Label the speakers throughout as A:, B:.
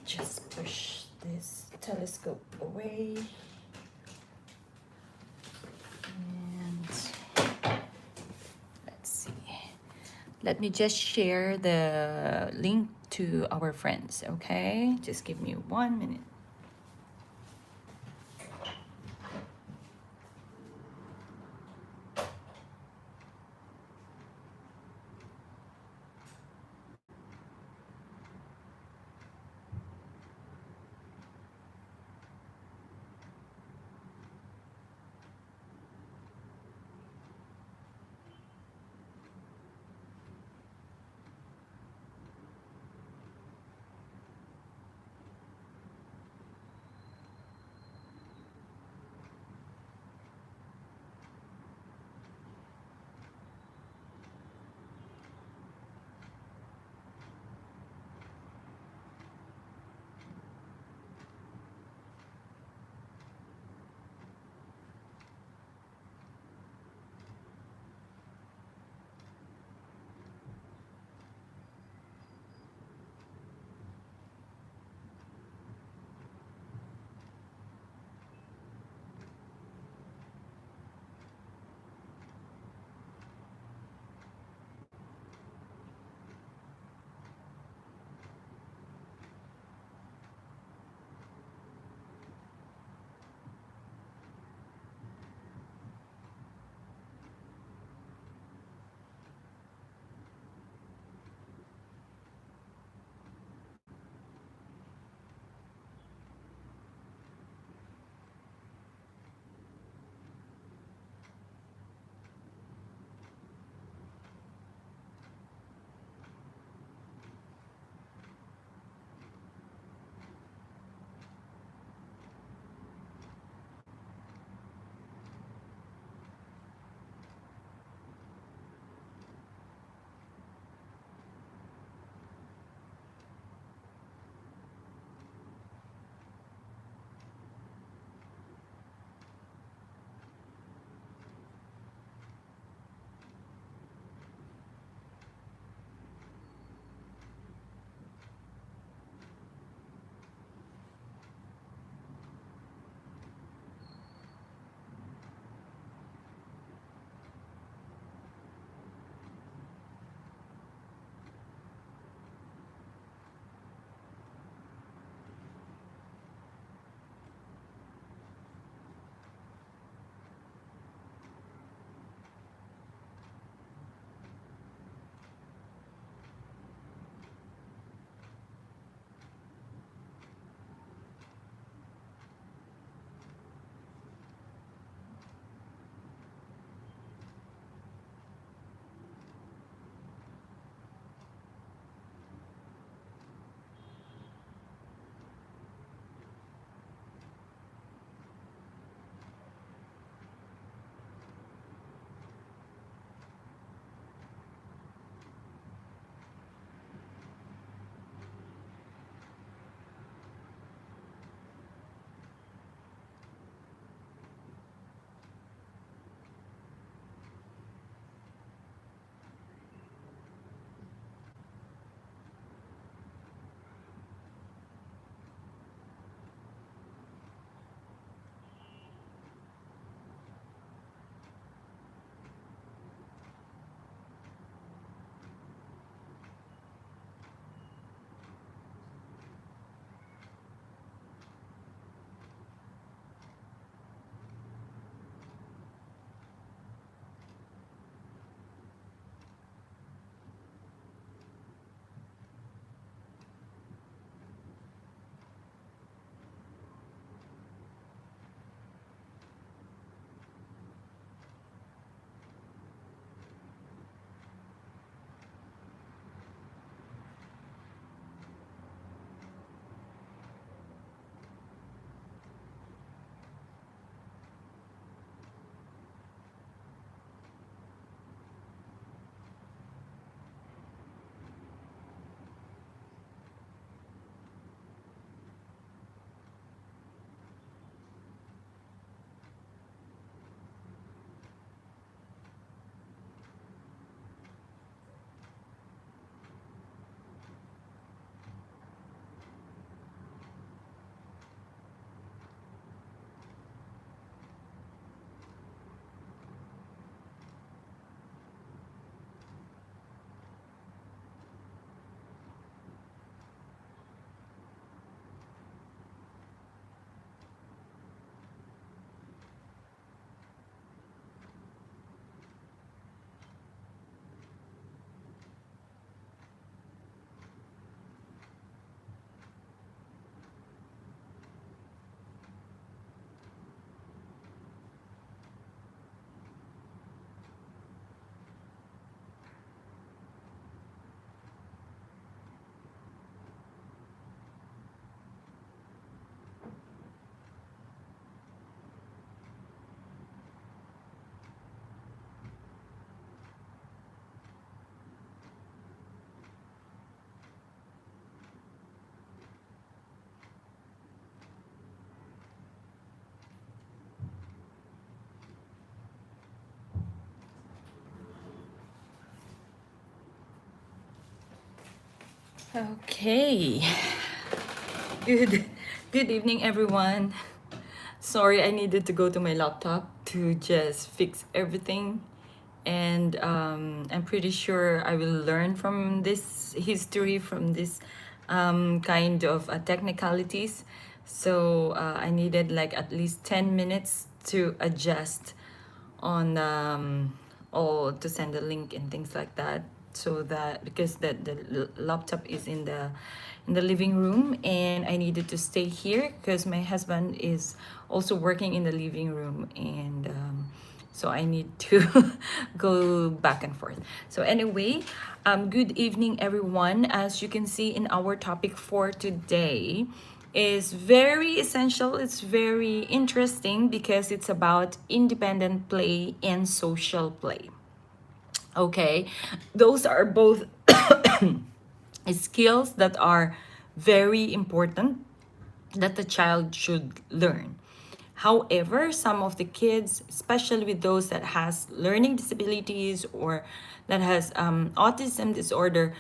A: just push this telescope away. And let's see. Let me just share the link to our friends, okay? Just give me 1 minute. Okay. Good good evening everyone. Sorry, I needed to go to my laptop to just fix everything. And I'm pretty sure I will learn from this history, from this kind of technicalities. So I needed like at least 10 minutes to adjust on or to send a link and things like that, so that because the laptop is in the living room and I needed to stay here because my husband is also working in the living room, and so I need to go back and forth. So anyway, good evening everyone. As you can see in our topic for today is very essential. It's very interesting because it's about independent play and social play. Okay, those are both skills that are very important that the child should learn. However, some of the kids, especially with those that has learning disabilities or that has autism disorder,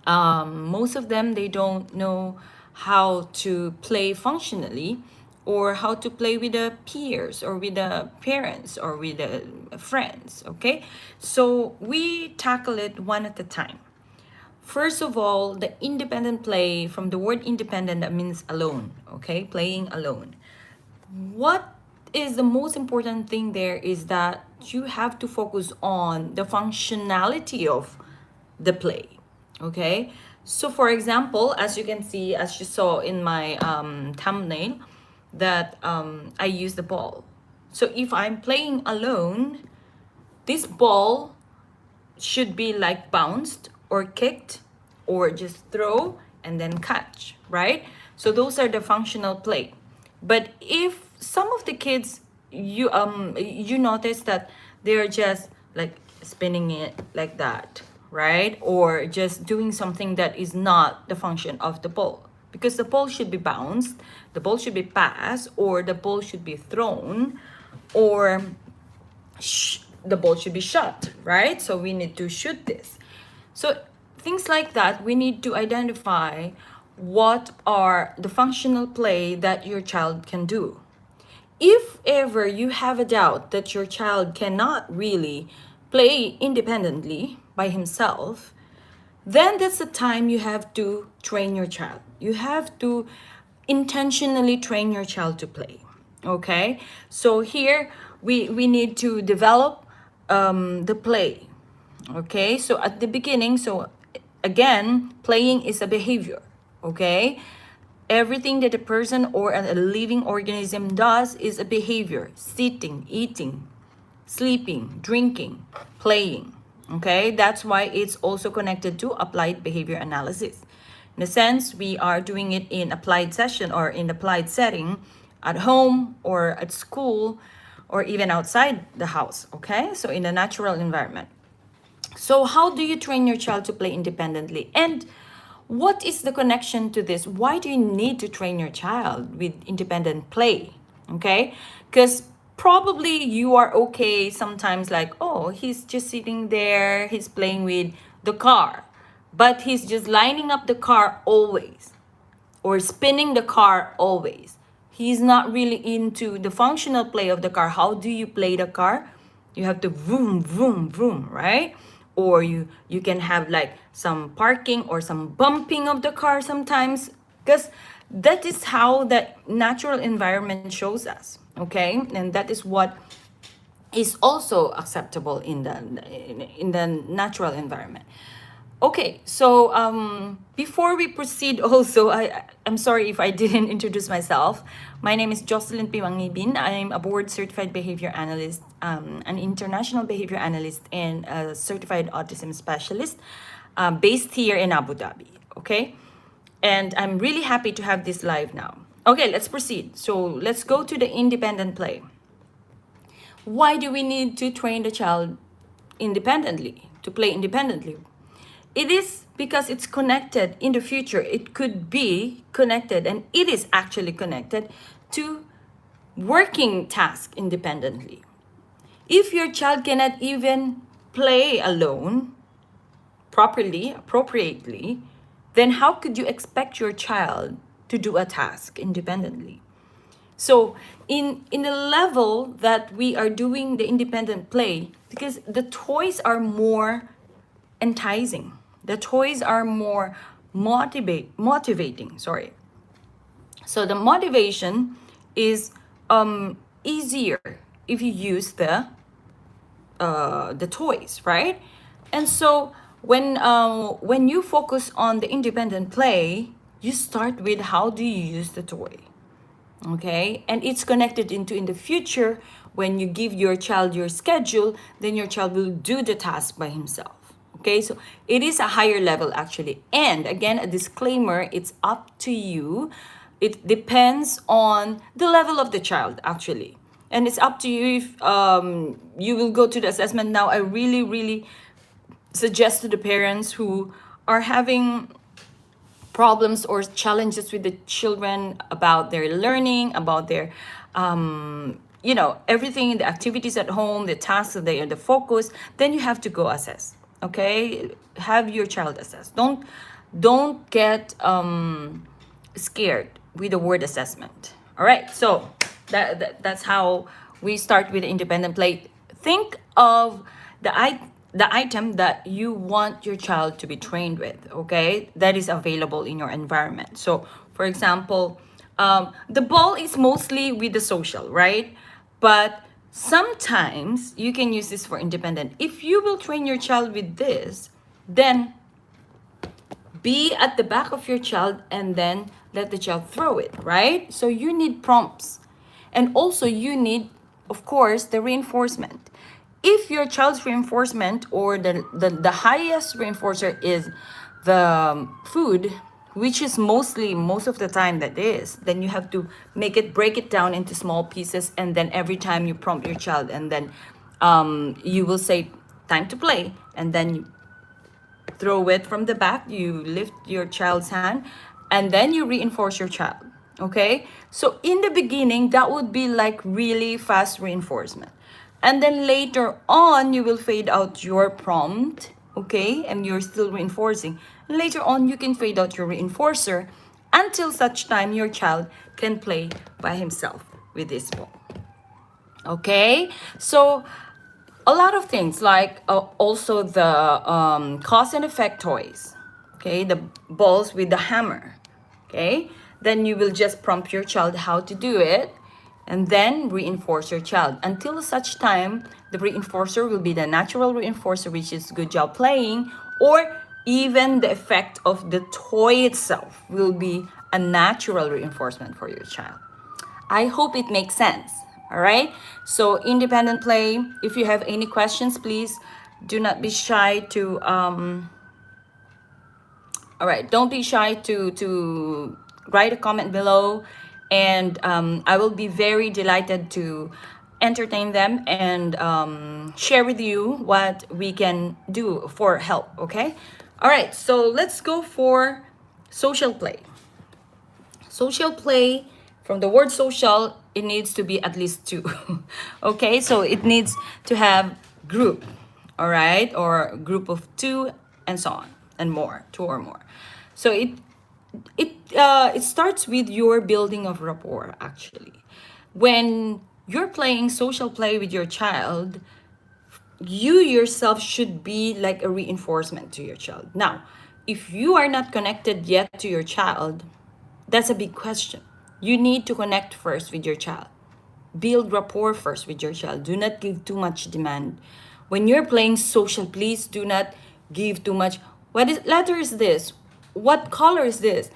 A: most of them they don't know how to play functionally or how to play with the peers or with the parents or with the friends. Okay, so we tackle it one at a time. First of all, the independent play, from the word independent, that means alone. Okay, playing alone. What is the most important thing there is that you have to focus on the functionality of the play. Okay, so for example, as you can see, as you saw in my thumbnail, that I use the ball. So if I'm playing alone, this ball should be like bounced or kicked or just throw and then catch, right? So those are the functional play. But if some of the kids, you notice that they're just like spinning it like that, right? Or just doing something that is not the function of the ball, because the ball should be bounced, the ball should be passed, or the ball should be thrown, or the ball should be shot, right? So we need to shoot this. So things like that, we need to identify what are the functional play that your child can do. If ever you have a doubt that your child cannot really play independently by himself, then that's the time you have to train your child. You have to intentionally train your child to play. Okay, so here we need to develop the play. Okay, so at the beginning, so again, playing is a behavior. Okay, everything that a person or a living organism does is a behavior: sitting, eating, sleeping, drinking, playing. Okay, that's why it's also connected to applied behavior analysis. In a sense, we are doing it in applied session or in applied setting at home or at school or even outside the house. Okay, so in a natural environment. So how do you train your child to play independently? And what is the connection to this? Why do you need to train your child with independent play? Okay, because probably you are okay sometimes, like, oh, he's just sitting there, he's playing with the car, but he's just lining up the car always or spinning the car always. He's not really into the functional play of the car. How do you play the car? You have to vroom, vroom, vroom, right? Or you can have like some parking or some bumping of the car sometimes, because that is how the natural environment shows us. Okay, and that is what is also acceptable in the natural environment. Okay, so before we proceed, also, I'm sorry if I didn't introduce myself. My name is Jocelyn Piwangibin. I'm a board certified behavior analyst, an international behavior analyst, and a certified autism specialist based here in Abu Dhabi. Okay, and I'm really happy to have this live now. Okay, let's proceed. So let's go to the independent play. Why do we need to train the child independently, to play independently? It is because it's connected in the future. It could be connected, and it is actually connected to working tasks independently. If your child cannot even play alone, properly, appropriately, then how could you expect your child to do a task independently? So in the level that we are doing the independent play, because the toys are more enticing, the toys are more motivating, sorry. So the motivation is easier if you use the toys, right? And so when you focus on the independent play, you start with how do you use the toy, okay? And it's connected into in the future when you give your child your schedule, then your child will do the task by himself. Okay, so it is a higher level actually. And again, a disclaimer, it's up to you. It depends on the level of the child actually. And it's up to you if you will go to the assessment. Now, I really, really suggest to the parents who are having problems or challenges with the children about their learning, about their everything, the activities at home, the tasks that they are the focus, then you have to go assess. Okay, have your child assess. Don't get scared with the word assessment. All right, so that's how we start with the independent play. Think of the item that you want your child to be trained with, okay, that is available in your environment. So for example, the ball is mostly with the social, right? But sometimes you can use this for independent. If you will train your child with this, then be at the back of your child and then let the child throw it, right? So you need prompts. And also you need, of course, the reinforcement. If your child's reinforcement or the highest reinforcer is the food, which is most of the time that is, then you have to break it down into small pieces, and then every time you prompt your child, and then you will say time to play, and then you throw it from the back, you lift your child's hand, and then you reinforce your child. Okay, so in the beginning that would be like really fast reinforcement, and then later on you will fade out your prompt, okay, and you're still reinforcing. And later on you can fade out your reinforcer until such time your child can play by himself with this ball. Okay, so a lot of things like also the cause and effect toys, okay, the balls with the hammer, okay, then you will just prompt your child how to do it, and then reinforce your child until such time the reinforcer will be the natural reinforcer, which is good job playing, or even the effect of the toy itself will be a natural reinforcement for your child. I hope it makes sense. All right. So independent play. If you have any questions, please do not be shy to. All right. Don't be shy to write a comment below, and I will be very delighted to entertain them and share with you what we can do for help. Okay. All right. So let's go for social play. Social play, from the word social, it needs to be at least two. Okay, so it needs to have group, all right, or group of two, and so on and more, two or more. So it starts with your building of rapport actually. When you're playing social play with your child, you yourself should be like a reinforcement to your child. Now, if you are not connected yet to your child, that's a big question. You need to connect first with your child. Build rapport first with your child. Do not give too much demand. When you're playing social, please do not give too much. What letter is this? What color is this?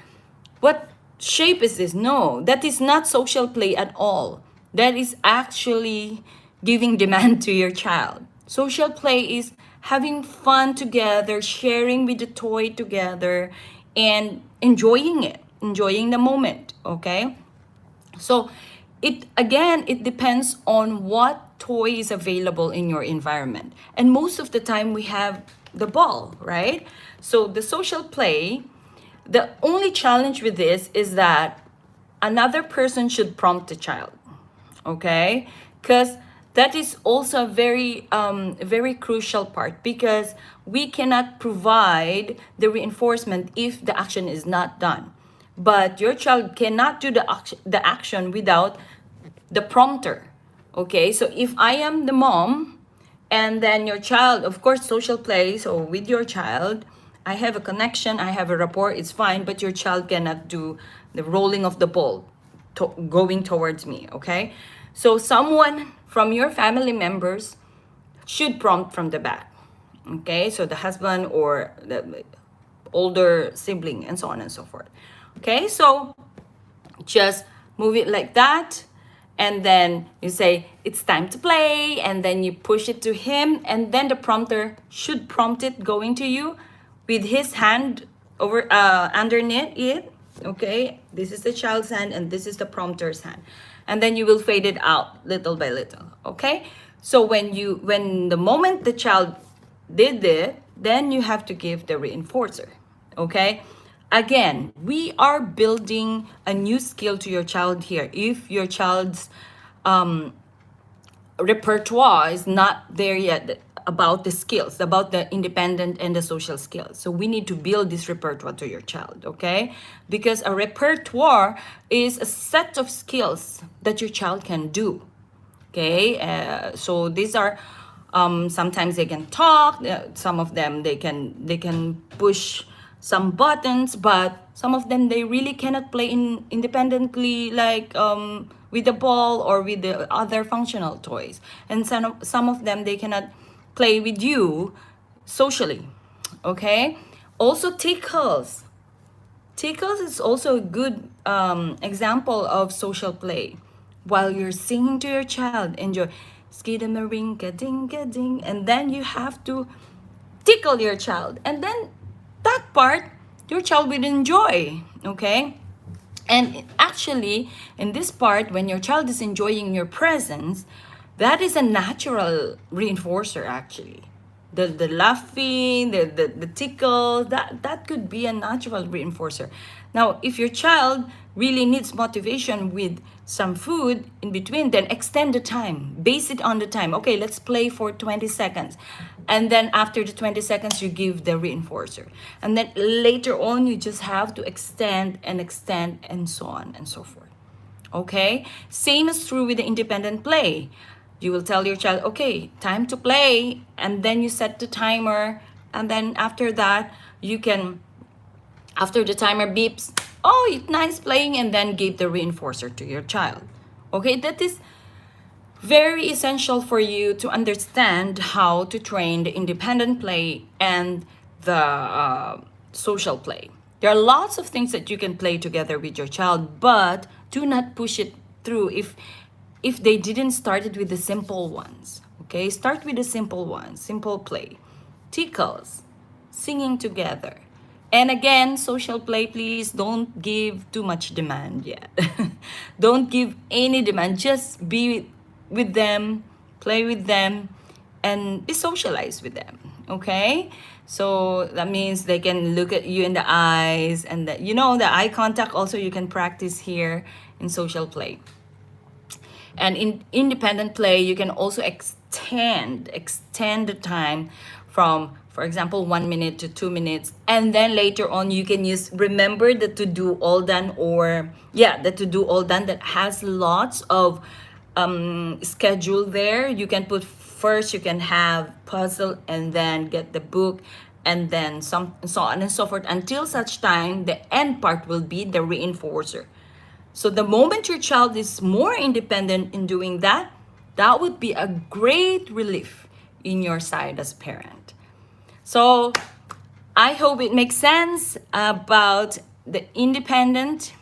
A: What shape is this? No, that is not social play at all. That is actually giving demand to your child. Social play is having fun together, sharing with the toy together, and enjoying it, enjoying the moment, okay? So it depends on what toy is available in your environment. And most of the time we have the ball, right? So the social play, the only challenge with this is that another person should prompt the child, okay? Because that is also a very crucial part, because we cannot provide the reinforcement if the action is not done. But your child cannot do the action without the prompter. Okay, so if I am the mom, and then your child, of course, social play, so with your child, I have a connection, I have a rapport, it's fine, but your child cannot do the rolling of the ball going towards me. Okay, so someone from your family members should prompt from the back. Okay, so the husband or the older sibling, and so on and so forth. Okay, so just move it like that, and then you say it's time to play, and then you push it to him, and then the prompter should prompt it going to you with his hand over underneath it. Okay, this is the child's hand and this is the prompter's hand, and then you will fade it out little by little. Okay, so when the moment the child did it, then you have to give the reinforcer. Okay, again, we are building a new skill to your child here. If your child's repertoire is not there yet about the skills, about the independent and the social skills, so we need to build this repertoire to your child. Okay, because a repertoire is a set of skills that your child can do. Okay, so these are sometimes they can talk, some of them they can push some buttons, but some of them they really cannot play independently, like with the ball or with the other functional toys, and some of them they cannot play with you socially. Okay, also tickles is also a good example of social play. While you're singing to your child, enjoy skidamarinka dinka ding, and then you have to tickle your child, and then that part your child will enjoy. Okay, and actually in this part, when your child is enjoying your presence, that is a natural reinforcer. Actually, the laughing, the tickle, that could be a natural reinforcer. Now if your child really needs motivation with some food in between, then extend the time, base it on the time. Okay, let's play for 20 seconds, and then after the 20 seconds you give the reinforcer, and then later on you just have to extend and so on and so forth. Okay, same is true with the independent play. You will tell your child, okay, time to play, and then you set the timer, and then after that you can, after the timer beeps, oh, it's nice playing, and then give the reinforcer to your child. Okay, that is very essential for you to understand how to train the independent play and the social play. There are lots of things that you can play together with your child, but do not push it through if they didn't start it with the simple ones. Okay, start with the simple ones, simple play, tickles, singing together. And again, social play, please don't give too much demand yet. Don't give any demand. Just be with them, play with them, and be socialized with them. Okay? So that means they can look at you in the eyes, and that, the eye contact also you can practice here in social play. And in independent play, you can also extend the time from, for example, 1 minute to 2 minutes, and then later on you can remember the to do all done, or the to do all done that has lots of schedule there. You can put first, you can have puzzle, and then get the book, and then so on and so forth, until such time the end part will be the reinforcer. So the moment your child is more independent in doing that, that would be a great relief in your side as parent. So I hope it makes sense about the independent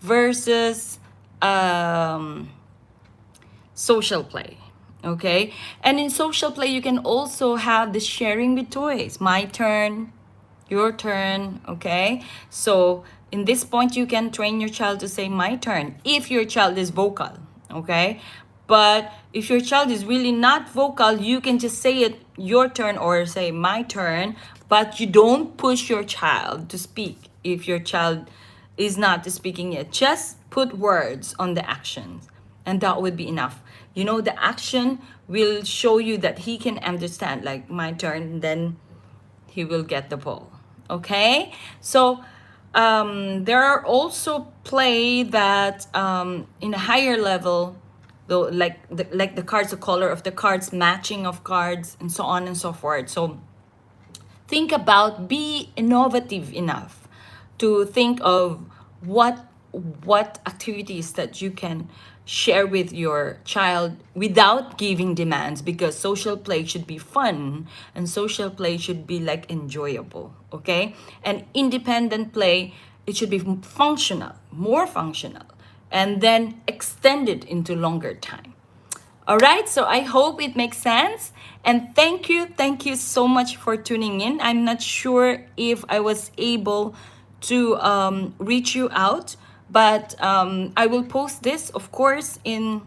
A: versus social play. Okay, and in social play you can also have the sharing with toys. My turn, your turn. Okay, so in this point you can train your child to say my turn if your child is vocal. Okay, but if your child is really not vocal, you can just say it your turn or say my turn, but you don't push your child to speak. If your child is not speaking yet, just put words on the actions, and that would be enough. You know, the action will show you that he can understand, like my turn, then he will get the ball. Okay, so there are also play that in a higher level, though, like the cards, the color of the cards, matching of cards, and so on and so forth. So think about, be innovative enough to think of what what activities that you can share with your child without giving demands, because social play should be fun and social play should be like enjoyable. Okay, and independent play, it should be functional, more functional, and then extended into longer time. All right, so I hope it makes sense. And thank you so much for tuning in. I'm not sure if I was able to reach you out, but I will post this, of course, in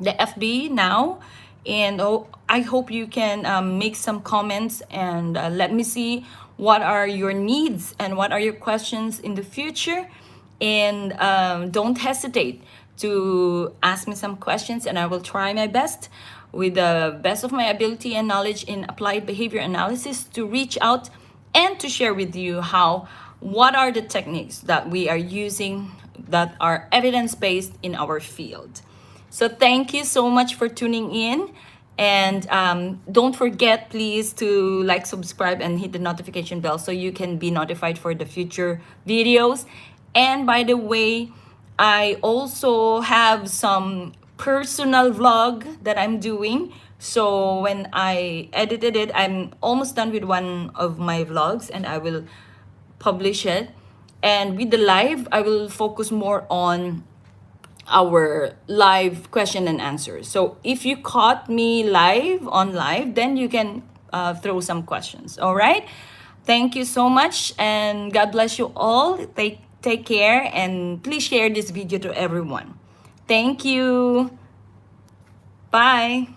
A: the FB now. And I hope you can make some comments and let me see what are your needs and what are your questions in the future. And don't hesitate to ask me some questions, and I will try my best with the best of my ability and knowledge in applied behavior analysis to reach out and to share with you how what are the techniques that we are using that are evidence-based in our field. So thank you so much for tuning in. And don't forget, please, to like, subscribe, and hit the notification bell so you can be notified for the future videos. And by the way, I also have some personal vlog that I'm doing. So when I edited it, I'm almost done with one of my vlogs, and I will publish it. And with the live, I will focus more on our live question and answers. So if you caught me live on live, then you can throw some questions. All right. Thank you so much, and God bless you all. Take care, and please share this video to everyone. Thank you. Bye.